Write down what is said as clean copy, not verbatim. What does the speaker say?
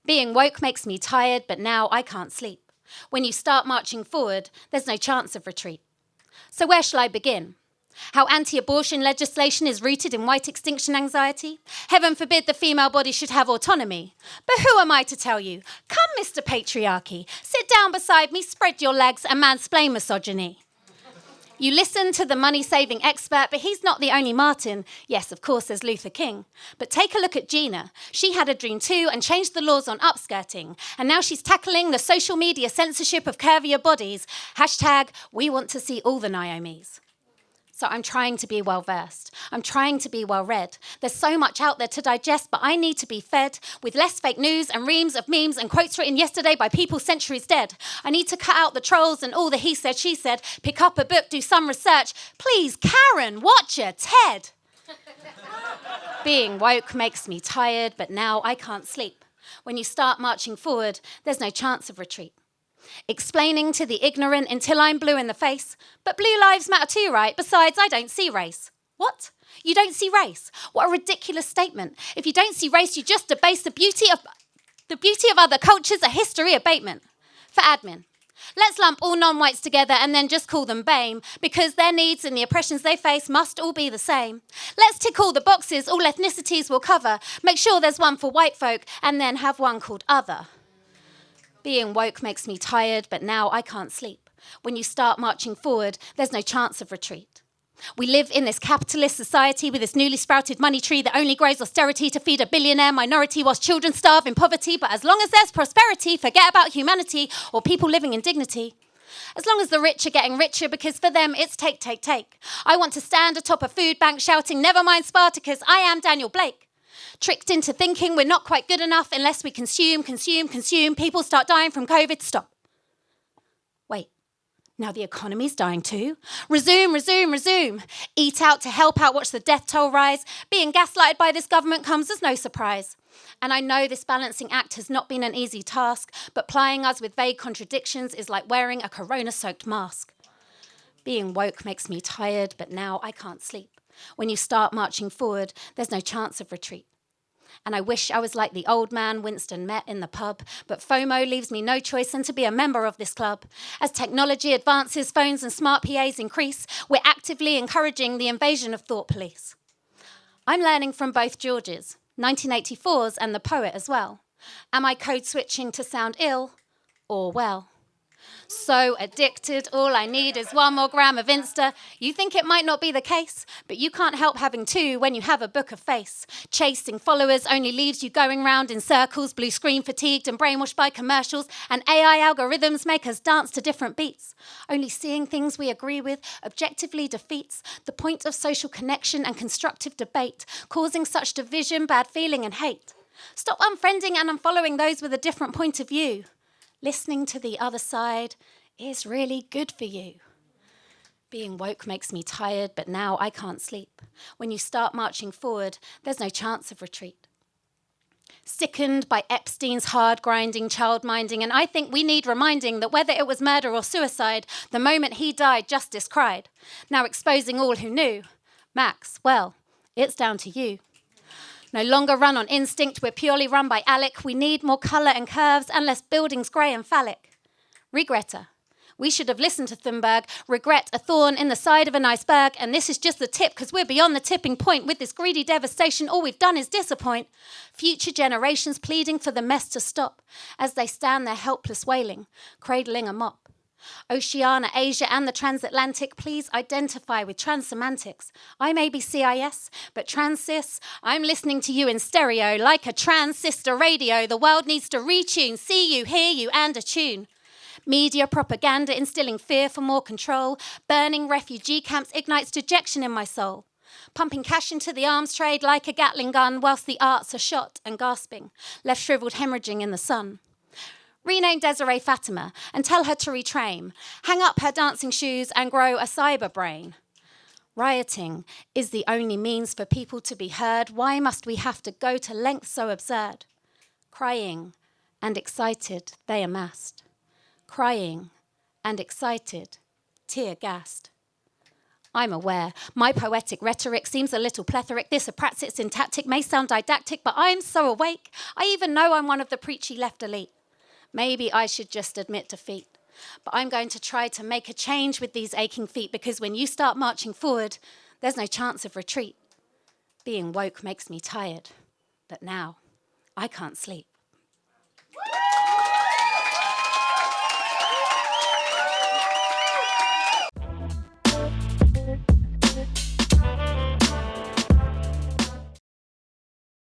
Being woke makes me tired, but now I can't sleep. When you start marching forward, there's no chance of retreat. So where shall I begin? How anti-abortion legislation is rooted in white extinction anxiety? Heaven forbid the female body should have autonomy. But who am I to tell you? Come, Mr. Patriarchy, sit down beside me, spread your legs and mansplain misogyny. You listen to the money-saving expert, but he's not the only Martin. Yes, of course, there's Luther King. But take a look at Gina. She had a dream too and changed the laws on upskirting. And now she's tackling the social media censorship of curvier bodies. Hashtag, we want to see all the Naomis. So I'm trying to be well-versed. I'm trying to be well-read. There's so much out there to digest, but I need to be fed with less fake news and reams of memes and quotes written yesterday by people centuries dead. I need to cut out the trolls and all the he said, she said, pick up a book, do some research. Please, Karen, watch a TED. Being woke makes me tired, but now I can't sleep. When you start marching forward, there's no chance of retreat. Explaining to the ignorant until I'm blue in the face. But blue lives matter too, right? Besides, I don't see race. What? You don't see race? What a ridiculous statement. If you don't see race, you just debase the beauty of other cultures, a history abatement. For admin, let's lump all non-whites together and then just call them BAME, because their needs and the oppressions they face must all be the same. Let's tick all the boxes all ethnicities will cover. Make sure there's one for white folk and then have one called other. Being woke makes me tired, but now I can't sleep. When you start marching forward, there's no chance of retreat. We live in this capitalist society with this newly sprouted money tree that only grows austerity to feed a billionaire minority whilst children starve in poverty. But as long as there's prosperity, forget about humanity or people living in dignity. As long as the rich are getting richer, because for them it's take, take, take. I want to stand atop a food bank shouting, never mind Spartacus, I am Daniel Blake. Tricked into thinking we're not quite good enough unless we consume. People start dying from COVID. Stop. Wait, now the economy's dying too? Resume. Eat out to help out, watch the death toll rise. Being gaslighted by this government comes as no surprise. And I know this balancing act has not been an easy task, but plying us with vague contradictions is like wearing a corona-soaked mask. Being woke makes me tired, but now I can't sleep. When you start marching forward, there's no chance of retreat. And I wish I was like the old man Winston met in the pub, but FOMO leaves me no choice than to be a member of this club. As technology advances, phones and smart PAs increase, we're actively encouraging the invasion of thought police. I'm learning from both Georges, 1984's and the poet as well. Am I code switching to sound ill or well? So addicted, all I need is 1 more gram of Insta. You think it might not be the case, but you can't help having 2 when you have a book of face. Chasing followers only leaves you going round in circles, blue screen fatigued and brainwashed by commercials, and AI algorithms make us dance to different beats. Only seeing things we agree with objectively defeats the point of social connection and constructive debate, causing such division, bad feeling and hate. Stop unfriending and unfollowing those with a different point of view. Listening to the other side is really good for you. Being woke makes me tired, but now I can't sleep. When you start marching forward, there's no chance of retreat. Sickened by Epstein's hard-grinding child-minding, and I think we need reminding that whether it was murder or suicide, the moment he died, justice cried. Now exposing all who knew. Max, well, it's down to you. No longer run on instinct, we're purely run by Alec. We need more colour and curves and less buildings grey and phallic. Regretter. We should have listened to Thunberg. Regret, a thorn in the side of an iceberg. And this is just the tip, because we're beyond the tipping point. With this greedy devastation, all we've done is disappoint. Future generations pleading for the mess to stop as they stand there helpless wailing, cradling a mop. Oceania, Asia and the transatlantic, please identify with transsemantics. I may be CIS, but trans-cis, I'm listening to you in stereo like a transistor radio. The world needs to retune, see you, hear you and attune. Media propaganda instilling fear for more control. Burning refugee camps ignites dejection in my soul. Pumping cash into the arms trade like a Gatling gun whilst the arts are shot and gasping, left shriveled hemorrhaging in the sun. Rename Desiree Fatima and tell her to retrain. Hang up her dancing shoes and grow a cyber brain. Rioting is the only means for people to be heard. Why must we have to go to lengths so absurd? Crying and excited, they amassed. Crying and excited, tear-gassed. I'm aware. My poetic rhetoric seems a little plethoric. This apraxic syntactic may sound didactic, but I'm so awake. I even know I'm one of the preachy left elite. Maybe I should just admit defeat. But I'm going to try to make a change with these aching feet, because when you start marching forward, there's no chance of retreat. Being woke makes me tired, but now I can't sleep.